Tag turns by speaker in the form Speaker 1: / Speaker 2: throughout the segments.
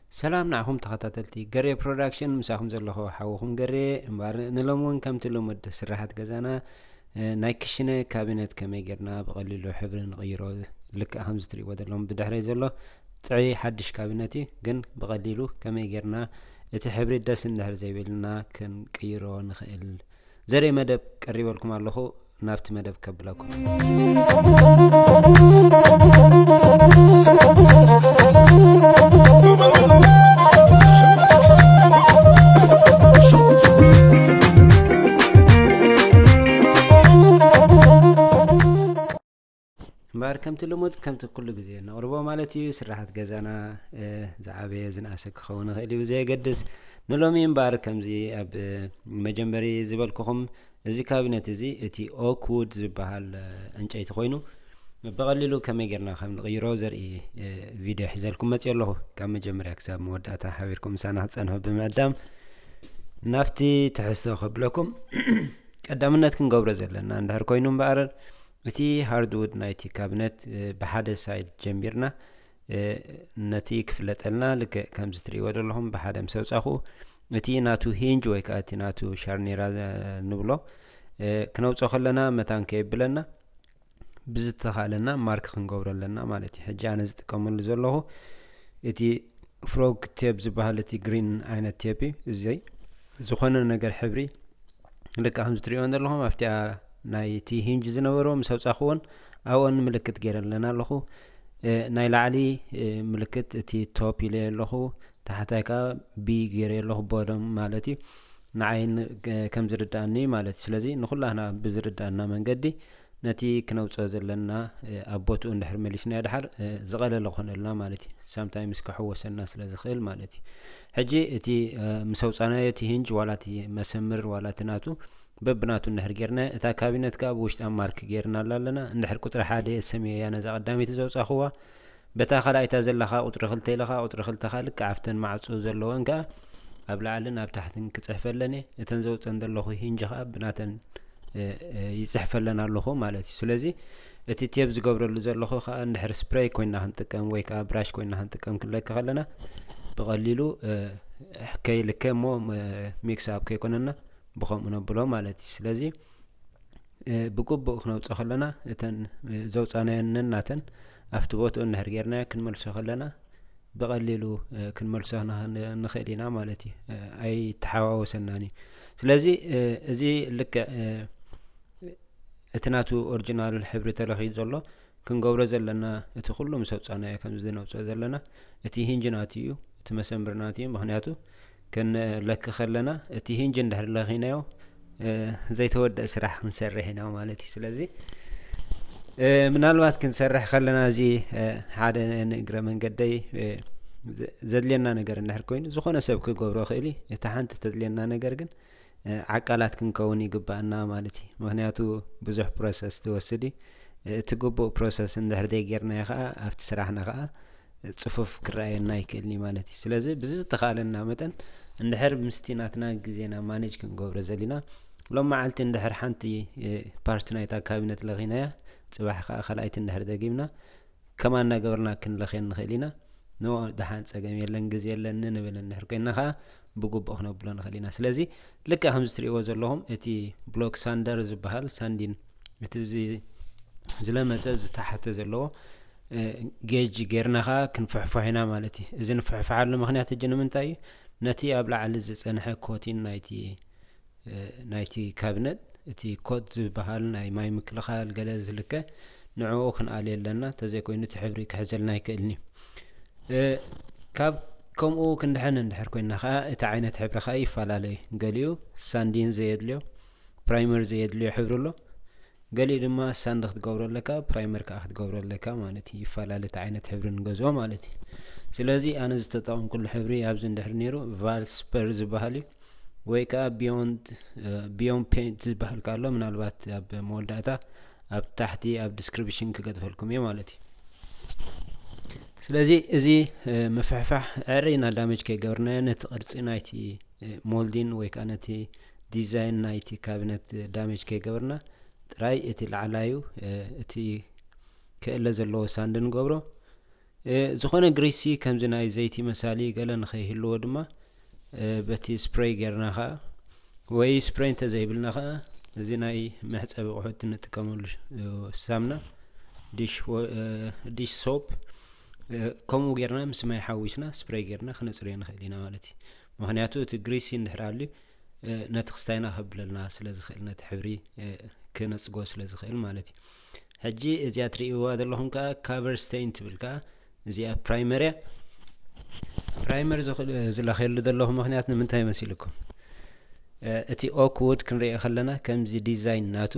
Speaker 1: سلام نعهم تخطاتلتي قرية برودكشن مساهم زلخو حاوهم قرية نلومون كم تلومد سراحات قزانا نايكشنة كابينت كما يقرنا بغليلو حبر نغيرو لك أهم زتري ودلهم بدحري زلو تعي حدش كابينتي قن بغليلو كما يقرنا اتحبري داس ندهر زي بيلنا كن كيرو نخيل زري مدب قريبا لكم اللخو نافت مدب كبلاكم مبار كم تلمود كم تكل جزينا وربما مالتي سرحت جزانا زعابي زناسك خونا خيلي وزي قدس نلومي مبار كم زي أب مجمبري زبالكم زي كابينت زي اتي اوكود زبال انشاي تخوينو بغللو كم يقرنا خم غيرو زري فيديو حزالكم متي الله كم مجمري اكساب موداتا حاويركم سنه تصنحو بمعدام نافتي تحسو خبلكم قدامنت كنغبر زلنا اندهر كوينو مبار اتي هاردوود نايتي كابنت بحد سايد جنبيرنا نتي كفلتلنا لك كم زتري ودلهم بحد مسوصاخو اتي ناتو هينج ويكاتي ناتو شارنيرا نبلو كنوصو خلنا متان كيبلنا بزتخالنا مارك خنغبرلنا مالتي حجه انا زتكمل زلهو اتي فروغ تيب زبالتي جرين عين تيبي زي زخونه نجر حبري لك هم زتري ودلهم افتيا ناي تي هينج زنورو مسوصاخون او ان ملكت غيرلنا لخو ناي لعلي ملكت تي توب يلي لخو تحتاكا بي غير له بودم مالتي نعين كم زرداني مالتي سلازي نخلنا بزردانا منقدي نتي كنوصو زلنا ابوتو اندحر مليسنا دحر زغل لخونلنا مالتي سام تايمز كحوسنا سلازخيل مالتي حجي اتي مسوصانا تي هينج ولا تي مسمر ولا تناتو ببناتو نحر غيرنا اتا كابينت كاب وشت امارك غيرنا لنا ندحر قطر حاده سميه انا ز قدامي تزوصاخوا بتا خلايتا زلخا قطر خلتي لخا قطر خلتا خلق عفتن معصو زلوان كا ابلعلن اب تحتن كصحفلني اتن زوصن دلخو هينجخا بناتن يصحفلنا لخو مالتي سلازي اتي تيب زغبرلو زلخو خا ندحر سبراي كوينا هنتقم ويكا براش كوينا هنتقم كلك خلنا بقليلو حكاي لكمو ميكس اب كيكوننا بخم نبلو مالتي سلازي بقبو خنوص خلنا اتن زوصانا نناتن افتبوت نهر غيرنا كنملسو خلنا بقليلو كنملسونا نخيلينا مالتي اي تحاوسناني سلازي ازي لك اتناتو اوريجينال الحبر تلخي زلو كنغبر زلنا اتي كله مسوصانا كم زنوصو زلنا اتي هنجناتيو تمسمبرناتي مخنياتو كن لك خلنا اتي هنج اندهر لخينايو زي تود اسرح نسرحنا مالتي سلازي منالوات كنسرح خلنا زي حدا نقرا من قدي زدلينا نجر اندهر كوين زخونه سب كغبرو خيلي يتحنت تدلينا نجر كن عقالات كنكون يقبانا مالتي مخنياتو بزح بروسس توسدي تقبو بروسس اندهر دي غيرنا خا افت سراحنا خا صفوف كراينا يكلني مالتي سلازي بزز تخالنا متن اندحر مستيناتنا غزينا مانيج كنغبر زلينا لما عالت اندحر حنتي بارتنايتا كابينت لغينا صباح خلايت اندحر دغيمنا كمان نغبرنا كن لخين نخلينا نو دحان صقم يلن غزي يلن نبل اندحر كنا خا بغب اخنا بلون خلينا سلازي لك هم ستريو زلهم اتي بلوك ساندر زبحال ساندين اتزي زلمصز تحت زلو جيج غيرناخا كنفحفحنا مالتي اذن فحفحال مخنيات جن منتاي نتي ابلع على زصنحه كوتين نايتي كابنت اتي كود زبحال ناي ماي مكلخال غلز لك نعو كن عليلنا تزي كوينو تحبري كحزلنا يكلني كاب كم كندحن ندحر كوينا خا اتا عينت حبر خا يفالالي قاليو ساندين زيدليو برايمر زيدليو حبرلو قالي لما ساندخ تقبر لك برايمر كاخ تقبر لك مالتي يفالالي تا عينت حبر نغزو مالتي سلازي انا زتطاون كل حبري ابز ندحر نيرو فالسبر زبحالي ويكا بيوند بينت زبحال قالو منالبات اب مولداتا اب تحتي اب ديسكريبشن كغتفلكم يا مالتي سلازي ازي مفحفح ارينا دامج كي غورنا نت قرص نايتي مولدين ويكانتي ديزاين نايتي كابينت دامج كي غورنا تراي اتي العلايو اتي كالا زلو ساندن غبرو ዝኾነ ግሪሲ ከምዚ ናይ ዘይቲ መሳሊ ገለ ንኸይህልዎ ድማ በቲ ስፕሬይ ጌርና ኸዓ ወይ ስፕሬይ እንተዘይብልና ኸዓ እዚ ናይ መሕፀቢ ኣቑሑት እንጥቀመሉ ሳምና ዲሽ ሶፕ ከምኡ ጌርና ምስ ማይ ሓዊስና ስፕሬይ ጌርና ክነፅርዮ ንኽእል ኢና ማለት እዩ። ምክንያቱ እቲ ግሪሲ እንድሕር ሃልዩ ነቲ ክስታይና ከብለልና ስለዝኽእል ነቲ ሕብሪ ክነፅጎ ስለዝኽእል ማለት እዩ። ሕጂ እዚኣ ትርእይዋ ዘለኹም ከዓ ካቨር ስቴይን ትብል ከዓ እዚኣ ፕራይመርያ ፕራይመር ዝለኸየሉ ዘለኹ ምክንያት ንምንታይ መሲልኩም? እቲ ኦክ ውድ ክንሪኦ ከለና ከምዚ ዲዛይን ናቱ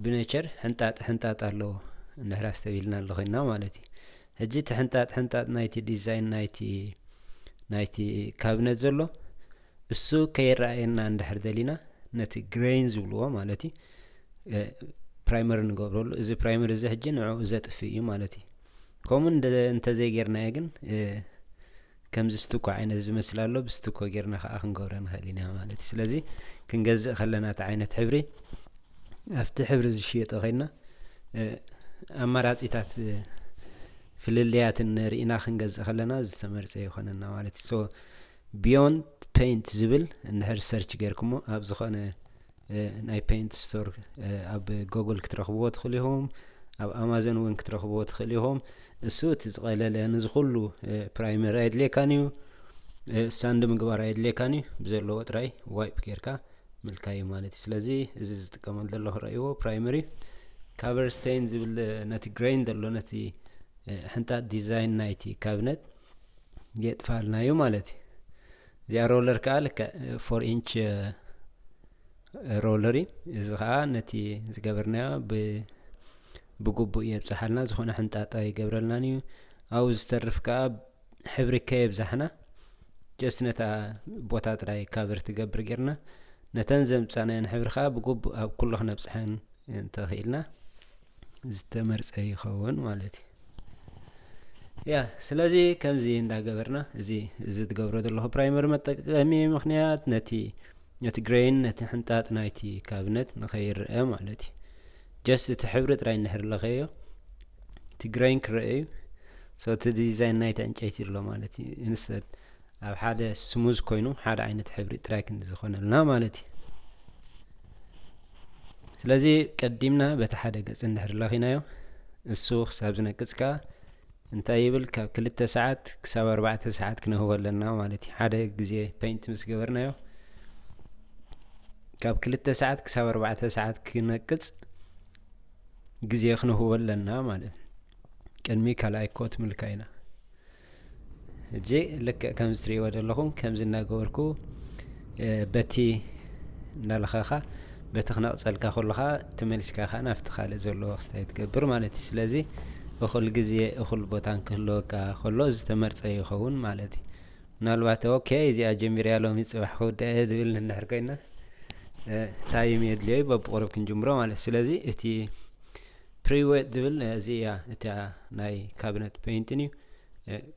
Speaker 1: ብኔቸር ሕንጣጥ ኣለዎ እንድሕር ኣስተቢልና ኣሎ ኮይና ማለት እዩ። ሕጂ እቲ ሕንጣጥ ናይቲ ዲዛይን ናይቲ ካብነት ዘሎ እሱ ከይረኣየና እንድሕር ደሊና ነቲ ግሬን ዝብልዎ ማለት እዩ ፕራይመር ንገብረሉ። እዚ ፕራይመር እዚ ሕጂ ንዕኡ ዘጥፊ እዩ ማለት እዩ። ከምኡ እንተዘይጌርናዮ ግን ከምዚ ስትኮ ዓይነት ዝመስል ኣሎ ብስትኮ ጌርና ከዓ ክንገብረ ንኽእል ኢና ማለት እዩ። ስለዚ ክንገዝእ ከለና እቲ ዓይነት ሕብሪ ኣብቲ ሕብሪ ዝሽየጦ ኸይድና ኣማራፂታት ፍልልያትን ርኢና ክንገዝእ ከለና ዝተመርፀ ይኾነና ማለት እዩ። ሶ ቢዮንድ ፔይንት ዝብል እንድሕር ሰርች ጌርኩሞ ኣብ ዝኾነ ናይ ፔይንት ስቶር ኣብ ጎግል ክትረኽብዎ ትኽእሉ ኢኹም፣ ኣብ ኣማዞን እውን ክትረኽብዎ ትኽእሉ ኢኹም። እሱ እቲ ዝቐለለ ንዝኩሉ ፕራይመር ኣየድልየካን እዩ፣ ሳንዲ ምግባር ኣየድልየካን እዩ፣ ብዘለዎ ጥራይ ዋይፕ ጌርካ ምልካይ እዩ ማለት እዩ። ስለዚ እዚ ዝጥቀመሉ ዘለኹ ረእይዎ ፕራይመሪ ካቨር ስቴይን ዝብል ነቲ ግሬን ዘሎ ነቲ ሕንጣጥ ዲዛይን ናይቲ ካብነት የጥፋልና እዩ ማለት እዩ። እዚኣ ሮለር ከዓ ልክዕ 4 ኢንች ሮለሪ እዚ ከዓ ነቲ ዝገበርናዮ ብግቡእ የብፅሓልና ዝኾነ ሕንጣጣ ይገብረልናን እዩ። ኣብኡ ዝተርፍ ከዓ ሕብሪ ከየብዛሕና ጀስት ነታ ቦታ ጥራይ ካቨር ትገብር ጌርና ነተን ዘምፃናየን ሕብሪ ከዓ ብግቡእ ኣብ ኩሉ ክነብፅሐን እንተኽኢልና ዝተመርፀ ይኸውን ማለት እዩ። ስለዚ ከምዚ እንዳገበርና እዚ ትገብሮ ዘለኹ ፕራይመር መጠቀሚ ምክንያት ነቲ ግሬን ነቲ ሕንጣጥ ናይቲ ካብነት ንኸይርአ ማለት እዩ። ጀስት እቲ ሕብሪ ጥራይ እንድሕር ለኸዮ እቲ ግሬን ክርአ እዩ። እቲ ዲዛይን ናይቲ ዕንጨይቲ ኣሎ ማለት እዩ። ኢንስተድ ኣብ ሓደ ስሙዝ ኮይኑ ሓደ ዓይነት ሕብሪ ጥራይ ክንዲ ዝኾነልና ማለት እዩ። ስለዚ ቀዲምና በቲ ሓደ ገጽ እንድሕር ለኺናዮ እሱ ክሳብ ዝነቅጽ ከዓ እንታይ ይብል ካብ 2 ሰዓት ክሳብ 4 ሰዓት ክነህቦ ኣለና ማለት እዩ። ሓደ ግዜ ፔይንት ምስ ገበርናዮ ካብ 2 ሰዓት ክሳብ 4 ሰዓት ክነቅጽ ግዜ ክንህቦ ኣለና ማለት እዩ። ቅድሚ ካልኣይ ኮት ምልካይና ሕጂ ልክዕ ከምዚ ትሪእዎ ዘለኹም ከምዚ እናገበርኩ በቲ እንዳለኻኻ በቲ ክነቕፀልካ ከለኻ ተመሊስካ ከዓ ናብቲ ካልእ ዘለዎ ክስታይ ትገብር ማለት እዩ። ስለዚ እኹል ግዜ እኹል ቦታ ንክህልወካ ከሎ ዝተመርፀ ይኸውን ማለት እዩ። ምናልባት ኦኬ እዚኣ ጀሚርያ ሎሚ ፅባሕ ክውዳእ ዝብል እንድሕር ኮይና ታይም የድልዮ በብቁርብ ክንጅምሮ ማለት እዩ። ስለዚ እቲ ፕሪዌት ዝብል እዚኣ እታ ናይ ካብነት ፔይንትን እዩ።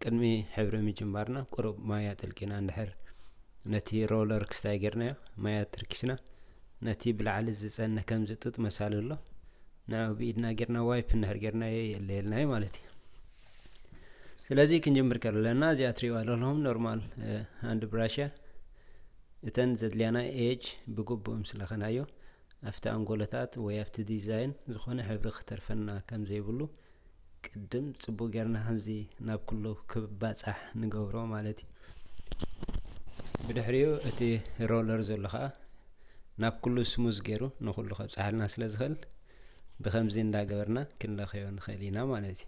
Speaker 1: ቅድሚ ሕብሪ ምጅማርና ቁሩብ ማያ ጠልቂና እንድሕር ነቲ ሮለር ክስታይ ጌርናዮ ማያ ትርኪስና ነቲ ብላዕሊ ዝፀንሕ ከም ዝጡጥ መሳሊ ኣሎ ንዑ ብኢድና ጌርና ዋይፕ እንድሕር ጌርና የለየልናዮ ማለት እዩ። ስለዚ ክንጅምር ከለና እዚኣ ትሪእዋ ዘለኹም ኖርማል ሃንድ ብራሽ እተን ዘድልያና ኤጅ ብግቡእ ምስ ለኸናዮ ኣብቲ ኣንጎሎታት ወይ ኣብቲ ዲዛይን ዝኾነ ሕብሪ ክተርፈና ከም ዘይብሉ ቅድም ፅቡቅ ጌርና ከምዚ ናብ ኩሉ ክባፃሕ ንገብሮ ማለት እዩ። ብድሕሪኡ እቲ ሮለር ዘሎ ከዓ ናብ ኩሉ ስሙዝ ገይሩ ንኩሉ ከብፃሓልና ስለ ዝኽእል ብከምዚ እንዳገበርና ክንለኸዮ ንኽእል ኢና ማለት እዩ።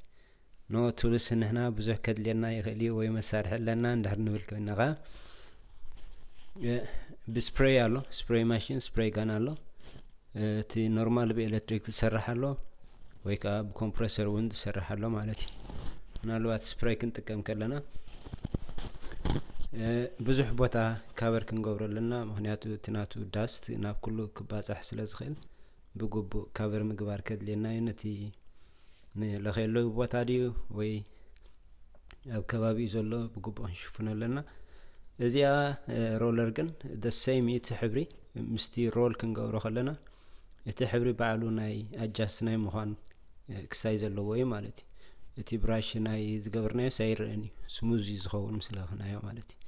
Speaker 1: ኖ ቱልስ ንሕና ብዙሕ ከድልየና ይኽእል እዩ ወይ መሳርሒ ኣለና እንድሕር ንብል ኮይና ከዓ ብስፕሬይ ኣሎ፣ ስፕሬይ ማሽን ስፕሬይ ጋን ኣሎ። እቲ ኖርማል ብኤሌክትሪክ ዝሰርሕ ኣሎ ወይ ከዓ ብኮምፕረሰር እውን ዝሰርሕ ኣሎ ማለት እዩ። ምናልባት ስፕሬይ ክንጥቀም ከለና ብዙሕ ቦታ ካቨር ክንገብሮ ኣለና ምክንያቱ እቲ ናቱ ዳስት ናብ ኩሉ ክባፃሕ ስለ ዝኽእል ብግቡእ ካቨር ምግባር ከድልየና እዩ። ነቲ ንለኸየሉ ቦታ ድዩ ወይ ኣብ ከባቢኡ ዘሎ ብግቡእ ክንሽፍኖ ኣለና። እዚኣ ሮለር ግን ደሰይም እቲ ሕብሪ ምስቲ ሮል ክንገብሮ ከለና እቲ ሕብሪ ባዕሉ ናይ ኣጃስት ናይ ምዃን ክስታይ ዘለዎ እዩ ማለት እዩ። እቲ ብራሽ ናይ ዝገበርናዮ ሳይርአኒ ስሙዝ ዝኸውን ምስለኽናዮ ማለት እዩ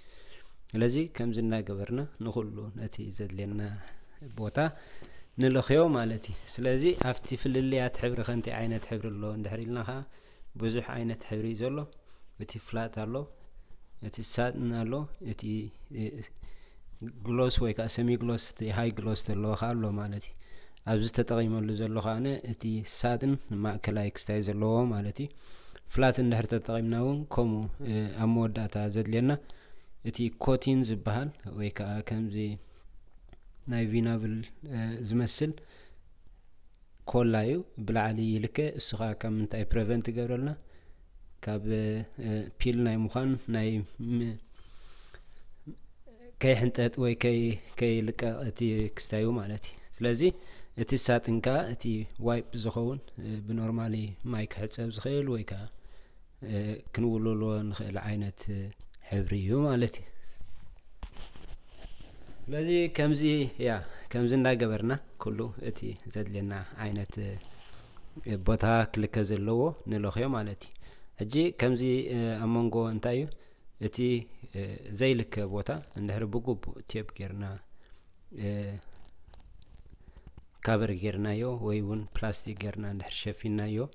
Speaker 1: ስለዚ ከምዚ እናገበርና ንኹሉ ነቲ ዘድልየና ቦታ ንለኽዮ ማለት እዩ ስለዚ ኣብቲ ፍልልያት ሕብሪ ከንቲ ዓይነት ሕብሪ ኣሎ እንድሕር ኢልና ከዓ ብዙሕ ዓይነት ሕብሪ ዘሎ እቲ ፍላት ኣሎ እቲ ሳጥን ኣሎ እቲ ግሎስ ወይ ከዓ ሰሚ ግሎስ እቲ ሃይ ግሎስ ዘለዎ ከዓ ኣሎ ማለት እዩ ኣብዚ ተጠቒመሉ ዘሎ ከዓነ እቲ ሳጥን ማእከላይ ክስታይ ዘለዎ ማለት እዩ ፍላት እንድሕር ተጠቒምና እውን ከምኡ ኣብ መወዳእታ ዘድልየና እቲ ኮቲን ዝበሃል ወይ ከዓ ከምዚ ናይ ቪናብል ዝመስል ኮላ እዩ ብላዕሊ ይልከ እሱ ከዓ ካብ ምንታይ ፕሪቨንት ይገብረልና ካብ ፒል ናይ ምዃን ናይ ከይሕንጠጥ ወይ ከይልቀቕ እቲ ክስታዩ ማለት እዩ ስለዚ እቲ ሳጥን ከዓ እቲ ዋይፕ ዝኸውን ብኖርማሊ ማይ ክሕፀብ ዝኽእል ወይ ከዓ ክንውልሎ ንኽእል ዓይነት ሕብሪ እዩ ማለት እዩ ስለዚ ከምዚ እንዳገበርና ኩሉ እቲ ዘድልየና ዓይነት ቦታ ክልከ ዘለዎ ንለኽዮ ማለት እዩ ሕጂ ከምዚ ኣብ መንጎ እንታይ እዩ እቲ ዘይልከ ቦታ እንድሕር ብግቡእ ቴፕ ጌርና ካቨር ጌርናዮ ወይ እውን ፕላስቲክ ጌርና እንድሕር ሸፊናዮ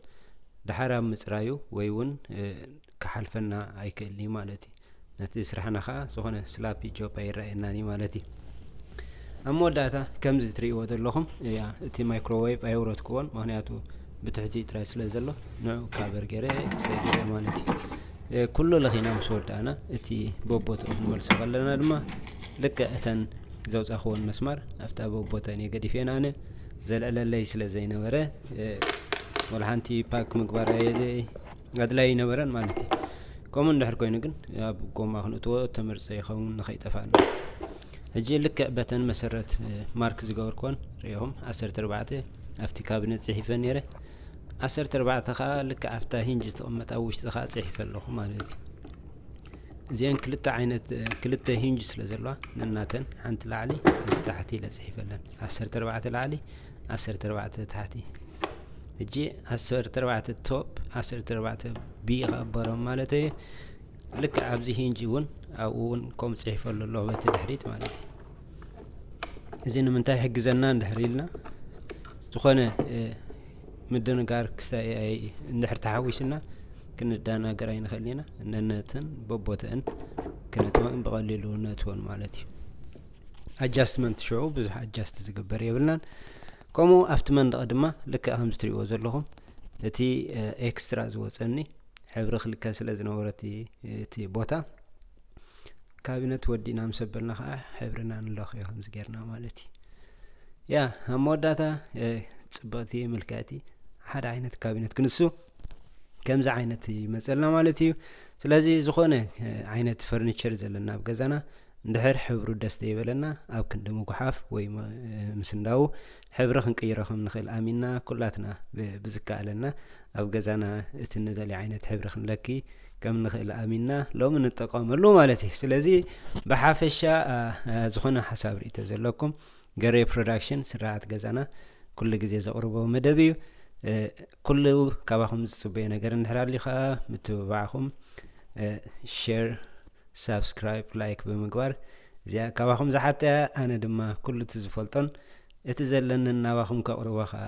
Speaker 1: ድሓር ኣብ ምፅራዩ ወይ እውን ክሓልፈና ኣይክእልኒ ማለት እዩ ነቲ ስራሕና ከዓ ዝኾነ ስላፒ ጆፓ ይረአየናኒ ማለት እዩ ኣብ መወዳእታ ከምዚ ትሪእዎ ዘለኹም እቲ ማይክሮዌቭ ኣይውረትክዎን ምክንያቱ ብትሕቲ ጥራይ ስለ ዘሎ ንዑ ካቨር ገይረ ክስተገይረ ማለት እዩ ኩሉ ለኺና ምስ ወዳእና እቲ ቦቦት ክንመልሶ ከለና ድማ ልክዕ እተን ዘውፃኽዎን መስማር ኣብታ ቦቦተን የገዲፈና ኣነ ዘልዕለለይ ስለ ዘይነበረ ወላ ሓንቲ ፓክ ምግባር ኣድላይ ይነበረን ማለት እዩ ከምኡ እንድሕር ኮይኑ ግን ኣብ ጎማ ክንእትዎ ተመርፀ ይኸውን ንኸይጠፋና ሕጂ ልክዕ በተን መሰረት ማርክ ዝገበርክዎን ሪኢኹም 14 ኣብቲ ካቢነት ፅሒፈ ነይረ 14 ከዓ ልክዕ ኣብታ ሂንጅ ዝተቐመጠ ኣብ ውሽጢ ከዓ ፅሒፈ ኣለኹ ማለት እዩ እዚአን ክልተ ሂንጅ ስለ ዘለዋ ነናተን ሓንቲ ላዕሊ ሓንቲ ታሕቲ ኢለ ፅሒፈለን 14 ላዕሊ 14 ታሕቲ ሕጂ 14 ቶፕ 14 ቢ ከበሮም ማለት እዩ ልክዕ ኣብዚ ሂንጅ እውን ኣብኡ እውን ከምኡ ፅሒፈሉ ኣለኹ በቲ ድሕሪት ማለት እዩ እዚ ንምንታይ ይሕግዘና እንድሕር ኢልና ዝኾነ ምድንጋር ክስታይ እንድሕር ተሓዊስና ክንዳናገር ኣይንኽእል ኢና ነነተን ቦቦተን ክነትወን ብቐሊሉ ነትወን ማለት እዩ ኣጃስትመንት ሽዑ ብዙሕ ኣጃስት ዝግበር የብልናን ከምኡ ኣብቲ መንደቕ ድማ ልክዕ ከምዚ ትሪእዎ ዘለኹም እቲ ኤክስትራ ዝወፀኒ ሕብሪ ክልከ ስለ ዝነበረ እቲ ቦታ ካቢነት ወዲና ምስ ኣበልና ከዓ ሕብርና ንለኽዮ ከምዚ ጌርና ማለት እዩ ኣብ መወዳእታ ፅብቕቲ ምልክዕቲ ሓደ ዓይነት ካቢነት ክንሱ ከምዚ ዓይነት ይመፀልና ማለት እዩ ስለዚ ዝኾነ ዓይነት ፈርኒቸር ዘለና ኣብ ገዛና እንድሕር ሕብሩ ደስ ዘይበለና ኣብ ክንዲ ምጉሓፍ ወይ ምስንዳው ሕብሪ ክንቅይሮ ከም ንኽእል ኣሚንና ኩላትና ብዝከኣለና ኣብ ገዛና እቲ ንደልዮ ዓይነት ሕብሪ ክንለኪ ከም ንኽእል ኣሚንና ሎሚ ንጠቐመሉ ማለት እዩ ስለዚ ብሓፈሻ ዝኾነ ሓሳብ ርእቶ ዘለኩም ገሬ ፕሮዳክሽን ስራዓት ገዛና ኩሉ ግዜ ዘቕርቦ መደብ እዩ ኩሉ ካባኹም ዝፅበዮ ነገር እንድሕር ኣልዩ ከዓ ምትብባዕኹም ሼር ሳብስክራይብ ላይክ ብምግባር እዚኣ ካባኹም ዝሓተያ ኣነ ድማ ኩሉ እቲ ዝፈልጦን እቲ ዘለኒ ናባኹም ከቕርቦ ከዓ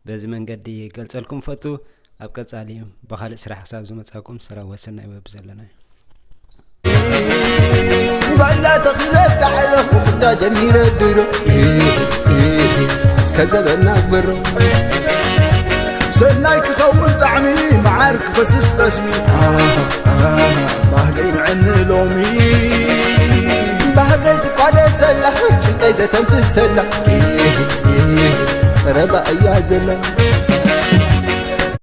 Speaker 1: በዚ መንገዲ ገልፀልኩም ፈቱ ኣብ ቀጻሊ ብኻልእ ስራሕ ክሳብ ዝመጻኩም ሰላም ወሰናይ ወብ ዘለና ባላ ተኽለፍ ዳዕለፍ ወዳ ጀሚረ ድሮ እስከዘበና ግበሮ ሰናይ ክኸውን ጣዕሚ መዓር ክፈስስ ጠስሚ ባህገይ ንዕኒ ሎሚ ባህገይ ዝቋደሰላ ጭንቀይ ዘተንፍሰላ ረባ እያ ዘላ